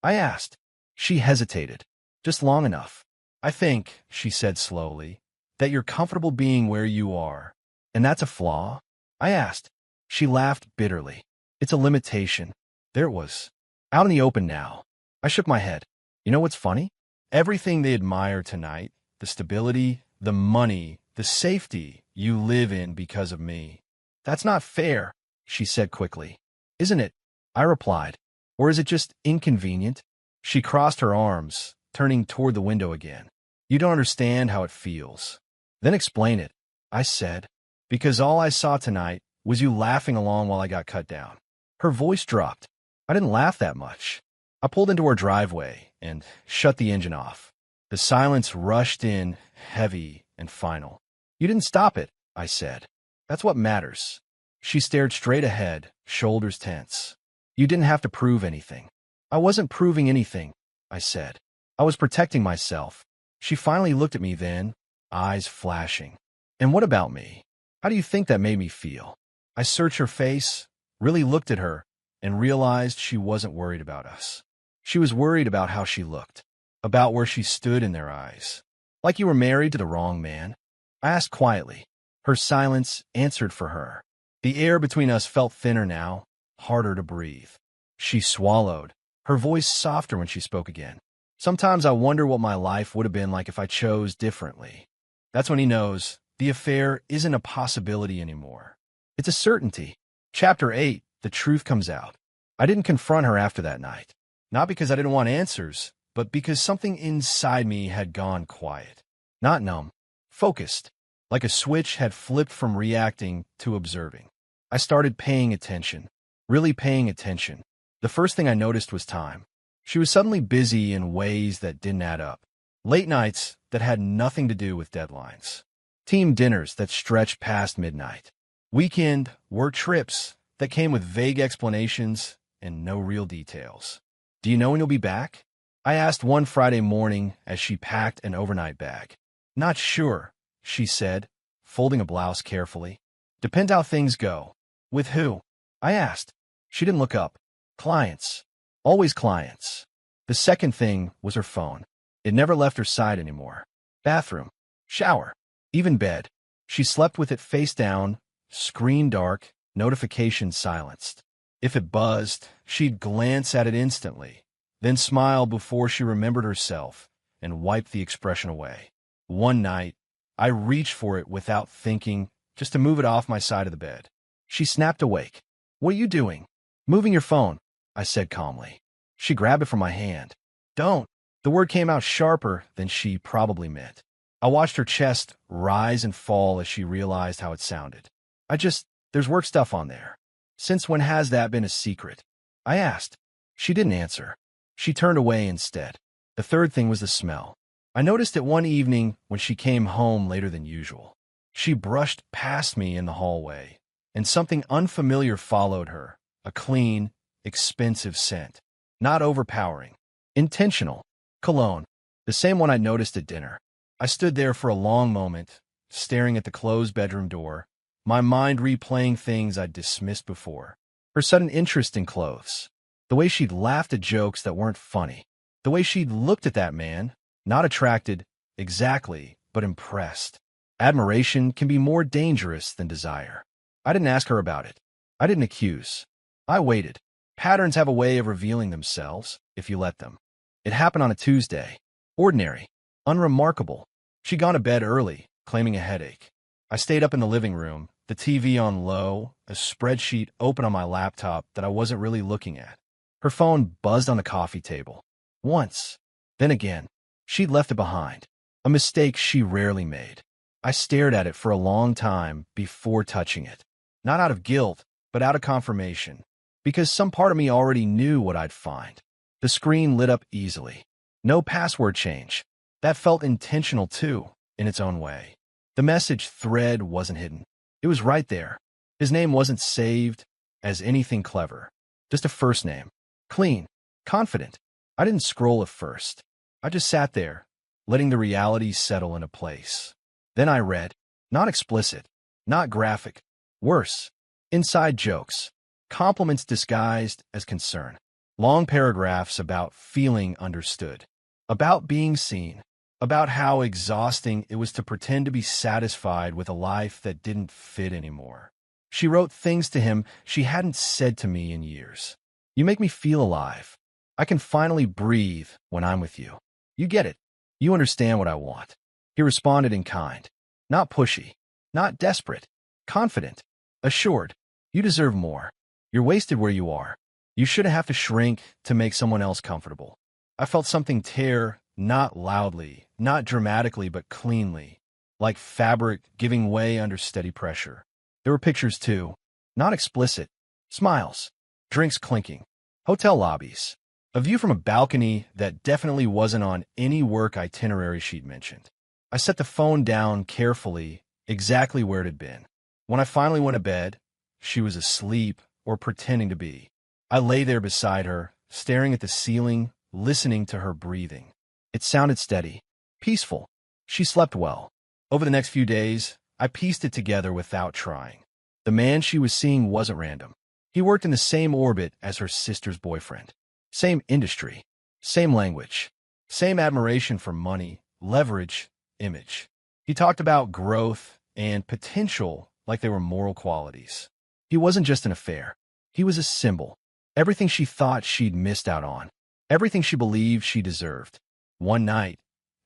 I asked. She hesitated. "Just long enough. I think," she said slowly, "that you're comfortable being where you are. And that's a flaw?" I asked. She laughed bitterly. "It's a limitation." There it was. Out in the open now. I shook my head. "You know what's funny? Everything they admire tonight, the stability, the money, the safety you live in because of me. That's not fair," she said quickly. "Isn't it?" I replied. "Or is it just inconvenient?" She crossed her arms, turning toward the window again. "You don't understand how it feels." "Then explain it," I said. "Because all I saw tonight was you laughing along while I got cut down." Her voice dropped. "I didn't laugh that much." I pulled into our driveway and shut the engine off. The silence rushed in, heavy and final. "You didn't stop it," I said. "That's what matters." She stared straight ahead, shoulders tense. "You didn't have to prove anything." "I wasn't proving anything," I said. "I was protecting myself." She finally looked at me then, eyes flashing. "And what about me? How do you think that made me feel?" I searched her face, really looked at her, and realized she wasn't worried about us. She was worried about how she looked, about where she stood in their eyes. "Like you were married to the wrong man?" I asked quietly. Her silence answered for her. The air between us felt thinner now, harder to breathe. She swallowed, her voice softer when she spoke again. "Sometimes I wonder what my life would have been like if I chose differently." That's when he knows the affair isn't a possibility anymore. It's a certainty. Chapter 8, the truth comes out. I didn't confront her after that night. Not because I didn't want answers, but because something inside me had gone quiet. Not numb, focused, like a switch had flipped from reacting to observing. I started paying attention, really paying attention. The first thing I noticed was time. She was suddenly busy in ways that didn't add up. Late nights that had nothing to do with deadlines. Team dinners that stretched past midnight. Weekend work trips that came with vague explanations and no real details. "Do you know when you'll be back?" I asked one Friday morning as she packed an overnight bag. "Not sure," she said, folding a blouse carefully. "Depends how things go." "With who?" I asked. She didn't look up. "Clients. Always clients." The second thing was her phone. It never left her side anymore. Bathroom, shower, even bed. She slept with it face down, screen dark, notifications silenced. If it buzzed, she'd glance at it instantly, then smile before she remembered herself and wiped the expression away. One night, I reached for it without thinking, just to move it off my side of the bed. She snapped awake. "What are you doing?" "Moving your phone," I said calmly. She grabbed it from my hand. "Don't." The word came out sharper than she probably meant. I watched her chest rise and fall as she realized how it sounded. There's work stuff on there." "Since when has that been a secret?" I asked. She didn't answer. She turned away instead. The third thing was the smell. I noticed it one evening when she came home later than usual. She brushed past me in the hallway, and something unfamiliar followed her, a clean, expensive scent. Not overpowering. Intentional. Cologne. The same one I noticed at dinner. I stood there for a long moment, staring at the closed bedroom door, my mind replaying things I'd dismissed before. Her sudden interest in clothes. The way she'd laughed at jokes that weren't funny. The way she'd looked at that man, not attracted, exactly, but impressed. Admiration can be more dangerous than desire. I didn't ask her about it. I didn't accuse. I waited. Patterns have a way of revealing themselves, if you let them. It happened on a Tuesday. Ordinary. Unremarkable. She'd gone to bed early, claiming a headache. I stayed up in the living room, the TV on low, a spreadsheet open on my laptop that I wasn't really looking at. Her phone buzzed on the coffee table. Once. Then again. She'd left it behind. A mistake she rarely made. I stared at it for a long time before touching it. Not out of guilt, but out of confirmation. because some part of me already knew what I'd find. The screen lit up easily. No password change. That felt intentional too, in its own way. The message thread wasn't hidden. It was right there. His name wasn't saved as anything clever. Just a first name. Clean. Confident. I didn't scroll at first. I just sat there, letting the reality settle into place. Then I read. Not explicit. Not graphic. Worse. Inside jokes. Compliments disguised as concern. Long paragraphs about feeling understood. About being seen. About how exhausting it was to pretend to be satisfied with a life that didn't fit anymore. She wrote things to him she hadn't said to me in years. You make me feel alive. I can finally breathe when I'm with you. You get it. You understand what I want. He responded in kind. Not pushy. Not desperate. Confident. Assured. You deserve more. You're wasted where you are. You shouldn't have to shrink to make someone else comfortable. I felt something tear, not loudly, not dramatically, but cleanly, like fabric giving way under steady pressure. There were pictures too. Not explicit. Smiles. Drinks clinking. Hotel lobbies. A view from a balcony that definitely wasn't on any work itinerary she'd mentioned. I set the phone down carefully, exactly where it had been. When I finally went to bed, she was asleep or pretending to be. I lay there beside her, staring at the ceiling, listening to her breathing. It sounded steady, peaceful. She slept well. Over the next few days, I pieced it together without trying. The man she was seeing wasn't random. He worked in the same orbit as her sister's boyfriend. Same industry. Same language. Same admiration for money, leverage, image. He talked about growth and potential like they were moral qualities. He wasn't just an affair. He was a symbol. Everything she thought she'd missed out on. Everything she believed she deserved. One night,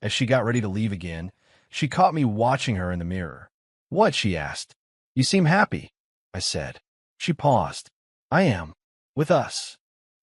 as she got ready to leave again, she caught me watching her in the mirror. What? She asked. You seem happy, I said. She paused. I am. With us.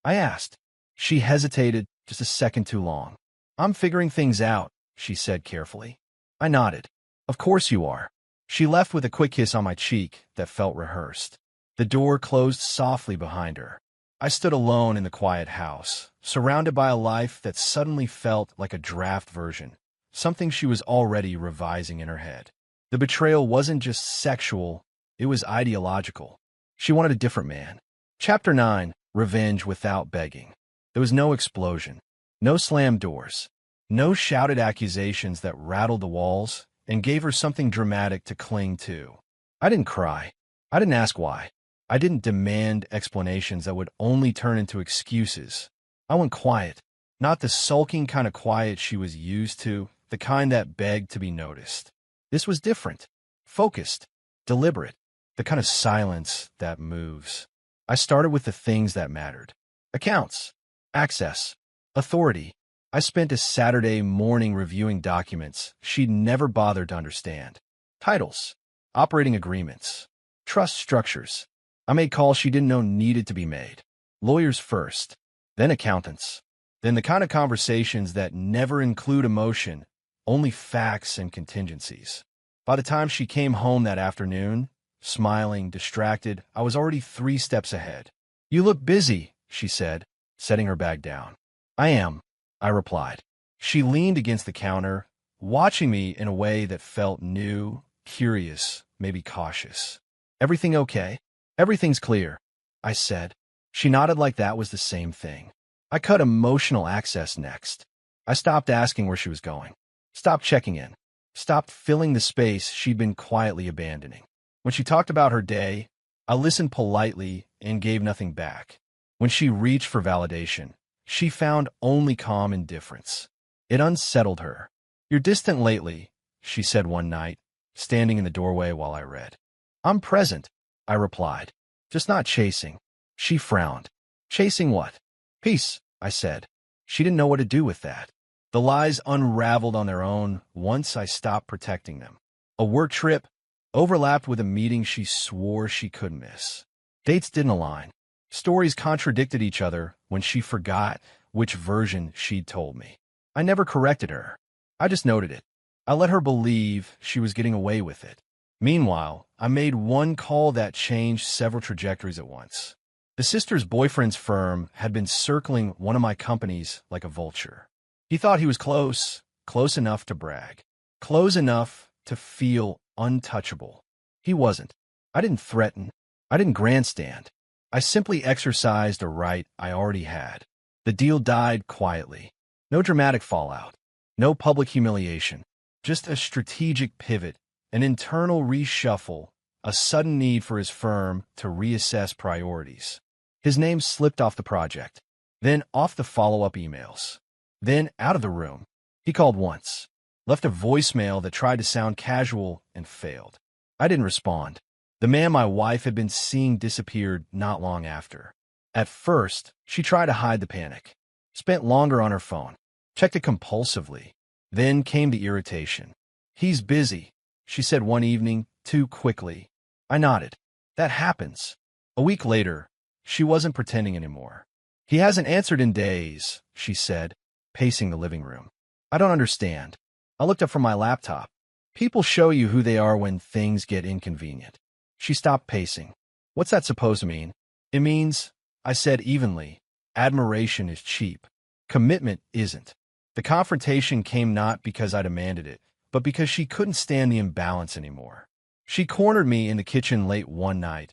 I asked. She hesitated just a second too long. I'm figuring things out, she said carefully. I nodded. Of course you are. She left with a quick kiss on my cheek that felt rehearsed. The door closed softly behind her. I stood alone in the quiet house, surrounded by a life that suddenly felt like a draft version, something she was already revising in her head. The betrayal wasn't just sexual, it was ideological. She wanted a different man. Chapter 9, Revenge Without Begging. There was no explosion, no slammed doors, no shouted accusations that rattled the walls and gave her something dramatic to cling to. I didn't cry. I didn't ask why. I didn't demand explanations that would only turn into excuses. I went quiet, not the sulking kind of quiet she was used to, the kind that begged to be noticed. This was different, focused, deliberate, the kind of silence that moves. I started with the things that mattered. Accounts, access, authority. I spent a Saturday morning reviewing documents she'd never bothered to understand. Titles, operating agreements, trust structures. I made calls she didn't know needed to be made. Lawyers first, then accountants, then the kind of conversations that never include emotion, only facts and contingencies. By the time she came home that afternoon, smiling, distracted, I was already 3 steps ahead. You look busy, she said, setting her bag down. I am, I replied. She leaned against the counter, watching me in a way that felt new, curious, maybe cautious. Everything okay? Everything's clear, I said. She nodded like that was the same thing. I cut emotional access next. I stopped asking where she was going. Stopped checking in. Stopped filling the space she'd been quietly abandoning. When she talked about her day, I listened politely and gave nothing back. When she reached for validation, she found only calm indifference. It unsettled her. You're distant lately, she said one night, standing in the doorway while I read. I'm present, I replied. Just not chasing. She frowned. Chasing what? Peace, I said. She didn't know what to do with that. The lies unraveled on their own once I stopped protecting them. A work trip overlapped with a meeting she swore she couldn't miss. Dates didn't align. Stories contradicted each other when she forgot which version she'd told me. I never corrected her. I just noted it. I let her believe she was getting away with it. Meanwhile, I made one call that changed several trajectories at once. The sister's boyfriend's firm had been circling one of my companies like a vulture. He thought he was close, close enough to brag, close enough to feel untouchable. He wasn't. I didn't threaten. I didn't grandstand. I simply exercised a right I already had. The deal died quietly. No dramatic fallout. No public humiliation. Just a strategic pivot, an internal reshuffle, a sudden need for his firm to reassess priorities. His name slipped off the project, then off the follow-up emails, then out of the room. He called once, left a voicemail that tried to sound casual and failed. I didn't respond. The man my wife had been seeing disappeared not long after. At first, she tried to hide the panic, spent longer on her phone, checked it compulsively. Then came the irritation. "He's busy," she said one evening, too quickly. I nodded. That happens. A week later, she wasn't pretending anymore. "He hasn't answered in days," she said, pacing the living room. "I don't understand." I looked up from my laptop. "People show you who they are when things get inconvenient." She stopped pacing. "What's that supposed to mean?" "It means," I said evenly, "admiration is cheap. Commitment isn't." The confrontation came not because I demanded it, but because she couldn't stand the imbalance anymore. She cornered me in the kitchen late one night,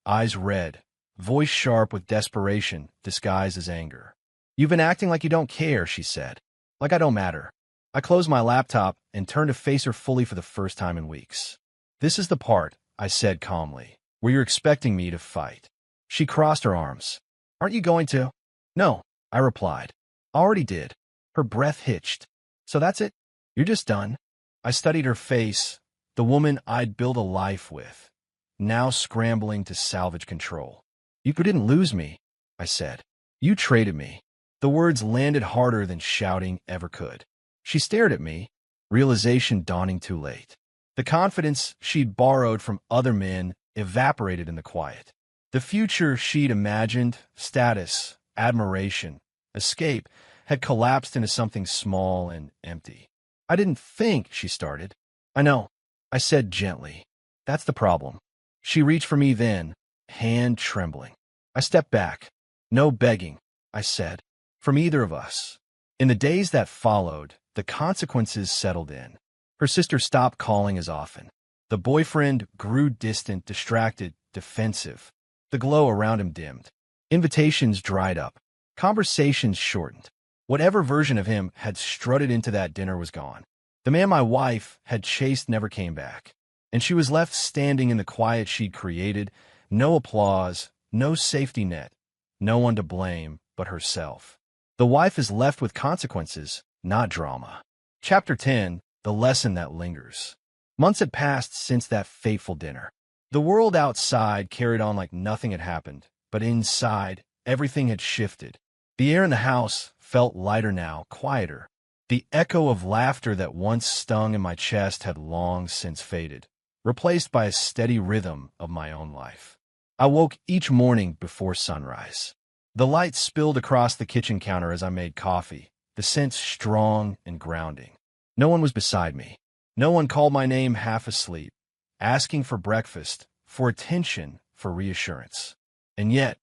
eyes red, voice sharp with desperation disguised as anger. "You've been acting like you don't care," she said. "Like I don't matter." I closed my laptop and turned to face her fully for the first time in weeks. "This is the part," I said calmly, "where you're expecting me to fight." She crossed her arms. "Aren't you going to?" "No," I replied. "Already did." Her breath hitched. "So that's it? You're just done?" I studied her face, the woman I'd built a life with, now scrambling to salvage control. "You didn't lose me," I said. "You traded me." The words landed harder than shouting ever could. She stared at me, realization dawning too late. The confidence she'd borrowed from other men evaporated in the quiet. The future she'd imagined, status, admiration, escape, had collapsed into something small and empty. "I didn't think," she started. "I know," I said gently. "That's the problem." She reached for me then, hand trembling. I stepped back. "No begging," I said, "from either of us." In the days that followed, the consequences settled in. Her sister stopped calling as often. The boyfriend grew distant, distracted, defensive. The glow around him dimmed. Invitations dried up. Conversations shortened. Whatever version of him had strutted into that dinner was gone. The man my wife had chased never came back, and she was left standing in the quiet she'd created, no applause, no safety net, no one to blame but herself. The wife is left with consequences, not drama. Chapter 10, The Lesson That Lingers. Months had passed since that fateful dinner. The world outside carried on like nothing had happened, but inside, everything had shifted. The air in the house felt lighter now, quieter. The echo of laughter that once stung in my chest had long since faded, replaced by a steady rhythm of my own life. I woke each morning before sunrise. The light spilled across the kitchen counter as I made coffee, the scent strong and grounding. No one was beside me. No one called my name half asleep, asking for breakfast, for attention, for reassurance. And yet,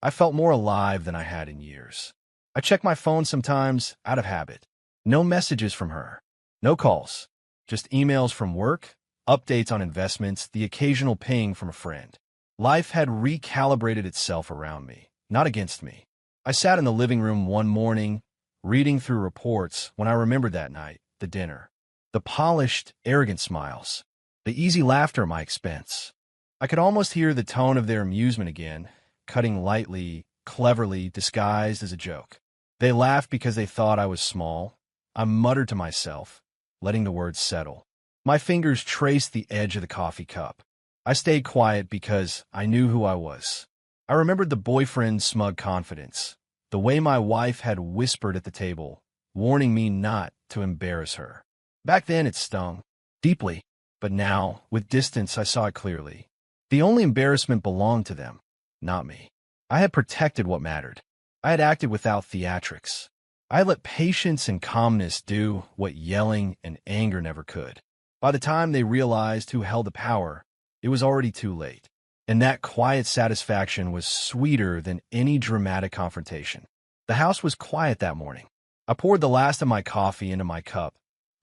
I felt more alive than I had in years. I checked my phone sometimes, out of habit. No messages from her. No calls. Just emails from work, updates on investments, the occasional ping from a friend. Life had recalibrated itself around me, not against me. I sat in the living room one morning, reading through reports when I remembered that night, the dinner. The polished, arrogant smiles. The easy laughter at my expense. I could almost hear the tone of their amusement again, cutting lightly, cleverly, disguised as a joke. They laughed because they thought I was small. I muttered to myself, letting the words settle. My fingers traced the edge of the coffee cup. I stayed quiet because I knew who I was. I remembered the boyfriend's smug confidence, the way my wife had whispered at the table, warning me not to embarrass her. Back then it stung, deeply, but now, with distance, I saw it clearly. The only embarrassment belonged to them, not me. I had protected what mattered. I had acted without theatrics. I let patience and calmness do what yelling and anger never could. By the time they realized who held the power, it was already too late. And that quiet satisfaction was sweeter than any dramatic confrontation. The house was quiet that morning. I poured the last of my coffee into my cup,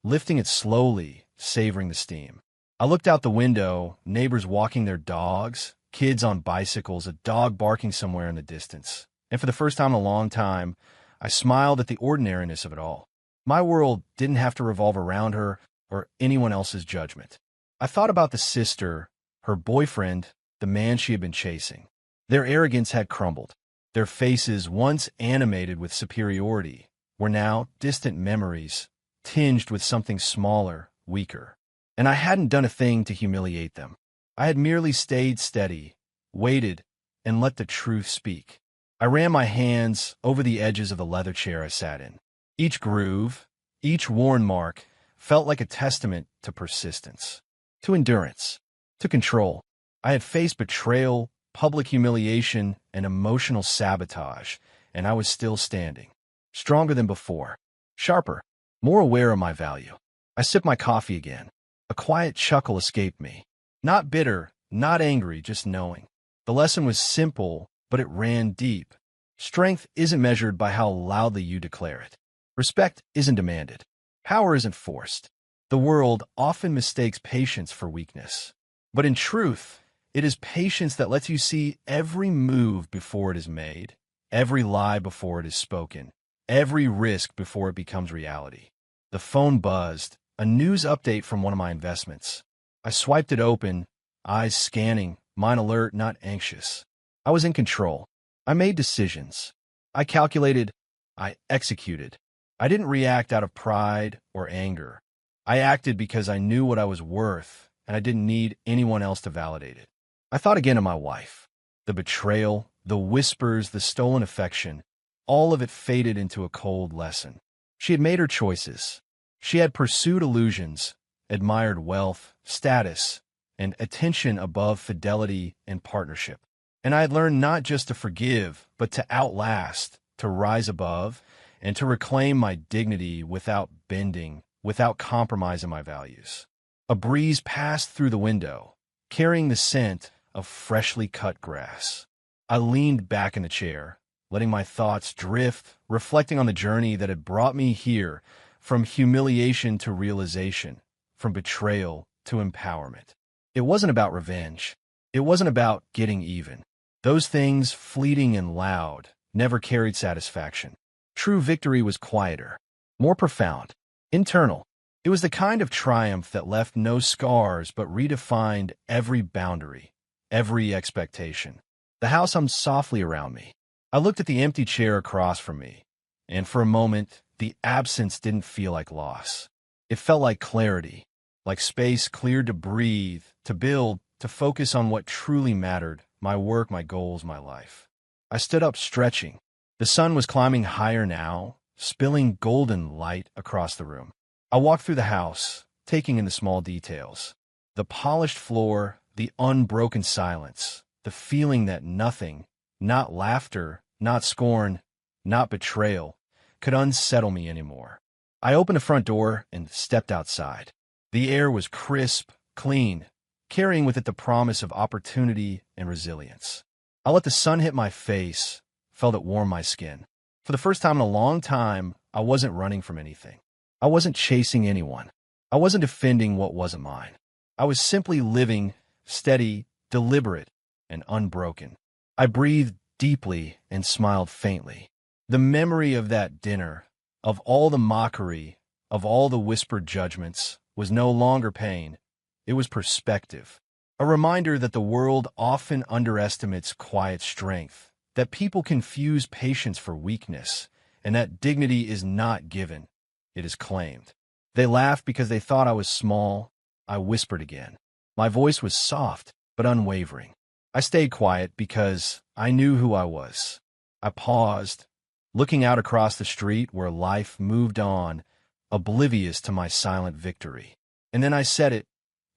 lifting it slowly, savoring the steam. I looked out the window, neighbors walking their dogs, kids on bicycles, a dog barking somewhere in the distance. And for the first time in a long time, I smiled at the ordinariness of it all. My world didn't have to revolve around her or anyone else's judgment. I thought about the sister, her boyfriend, the man she had been chasing. Their arrogance had crumbled. Their faces, once animated with superiority, were now distant memories, tinged with something smaller, weaker. And I hadn't done a thing to humiliate them. I had merely stayed steady, waited, and let the truth speak. I ran my hands over the edges of the leather chair I sat in. Each groove, each worn mark, felt like a testament to persistence, to endurance, to control. I had faced betrayal, public humiliation, and emotional sabotage, and I was still standing. Stronger than before, sharper, more aware of my value. I sipped my coffee again. A quiet chuckle escaped me. Not bitter, not angry, just knowing. The lesson was simple, but it ran deep. Strength isn't measured by how loudly you declare it. Respect isn't demanded. Power isn't forced. The world often mistakes patience for weakness. But in truth, it is patience that lets you see every move before it is made, every lie before it is spoken, every risk before it becomes reality. The phone buzzed, a news update from one of my investments. I swiped it open, eyes scanning, mind alert, not anxious. I was in control. I made decisions. I calculated. I executed. I didn't react out of pride or anger. I acted because I knew what I was worth, and I didn't need anyone else to validate it. I thought again of my wife. The betrayal, the whispers, the stolen affection, all of it faded into a cold lesson. She had made her choices. She had pursued illusions, admired wealth, status, and attention above fidelity and partnership. And I had learned not just to forgive, but to outlast, to rise above, and to reclaim my dignity without bending, without compromising my values. A breeze passed through the window, carrying the scent of freshly cut grass. I leaned back in the chair, letting my thoughts drift, reflecting on the journey that had brought me here, from humiliation to realization, from betrayal to empowerment. It wasn't about revenge. It wasn't about getting even. Those things, fleeting and loud, never carried satisfaction. True victory was quieter, more profound, internal. It was the kind of triumph that left no scars but redefined every boundary, every expectation. The house hummed softly around me. I looked at the empty chair across from me, and for a moment, the absence didn't feel like loss. It felt like clarity, like space cleared to breathe, to build, to focus on what truly mattered, my work, my goals, my life. I stood up, stretching. The sun was climbing higher now, spilling golden light across the room. I walked through the house, taking in the small details. The polished floor, the unbroken silence, the feeling that nothing, not laughter, not scorn, not betrayal, could unsettle me anymore. I opened the front door and stepped outside. The air was crisp, clean, carrying with it the promise of opportunity and resilience. I let the sun hit my face, felt it warm my skin. For the first time in a long time, I wasn't running from anything. I wasn't chasing anyone. I wasn't defending what wasn't mine. I was simply living, steady, deliberate, and unbroken. I breathed deeply and smiled faintly. The memory of that dinner, of all the mockery, of all the whispered judgments, was no longer pain. It was perspective. A reminder that the world often underestimates quiet strength, that people confuse patience for weakness, and that dignity is not given, it is claimed. They laughed because they thought I was small. I whispered again. My voice was soft, but unwavering. I stayed quiet because I knew who I was. I paused, looking out across the street where life moved on, oblivious to my silent victory. And then I said it,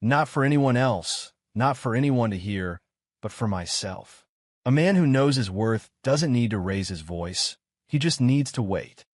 not for anyone else, not for anyone to hear, but for myself. A man who knows his worth doesn't need to raise his voice. He just needs to wait.